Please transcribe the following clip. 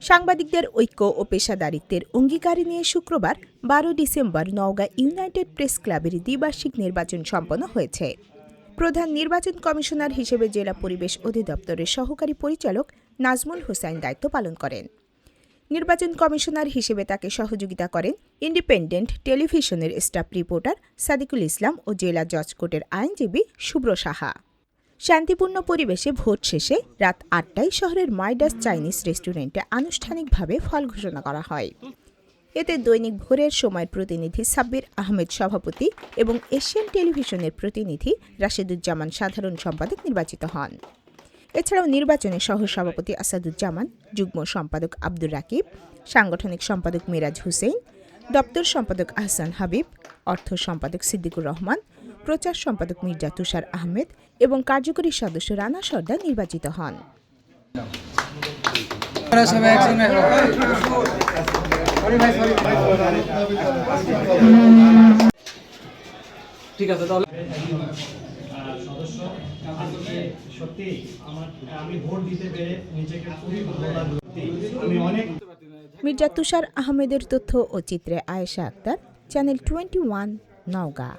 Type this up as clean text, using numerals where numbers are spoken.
সাংবাদিকদের ঐক্য ও পেশাদারিত্বের অঙ্গীকার নিয়ে শুক্রবার ১২ ডিসেম্বর নওগাঁ ইউনাইটেড প্রেস ক্লাবের দ্বিবার্ষিক নির্বাচন সম্পন্ন হয়েছে। প্রধান নির্বাচন কমিশনার হিসেবে জেলা পরিবেশ অধিদপ্তরের সহকারী পরিচালক নাজমুল হোসাইন দায়িত্ব পালন করেন। নির্বাচন কমিশনার হিসেবে তাকে সহযোগিতা করেন ইন্ডিপেন্ডেন্ট টেলিভিশনের স্টাফ রিপোর্টার সাদিকুল ইসলাম ও জেলা জজ কোর্টের আইনজীবী শুভ্র সাহা। শান্তিপূর্ণ পরিবেশে ভোট শেষে রাত ৮টায় শহরের মাইডাস চাইনিজ রেস্টুরেন্টে আনুষ্ঠানিকভাবে ফল ঘোষণা করা হয়। এতে দৈনিক ভোরের সময়ের প্রতিনিধি সাব্বির আহমেদ সভাপতি এবং এশিয়ান টেলিভিশনের প্রতিনিধি রাশেদুজ্জামান সাধারণ সম্পাদক নির্বাচিত হন। এছাড়াও নির্বাচনে সহসভাপতি আসাদুজ্জামান, যুগ্ম সম্পাদক আব্দুর রাকিব, সাংগঠনিক সম্পাদক মিরাজ হুসেইন, দপ্তর সম্পাদক আহসান হাবিব, অর্থ সম্পাদক সিদ্দিকুর রহমান, প্রচার সম্পাদক মির্জা তুষার আহমেদ এবং কার্যকরী সদস্য রানা সর্দার নির্বাচিত হন। মির্জা তুষার আহমেদের তথ্য ও চিত্রে আয়েশা আক্তার, চ্যানেল 21, নওগাঁ।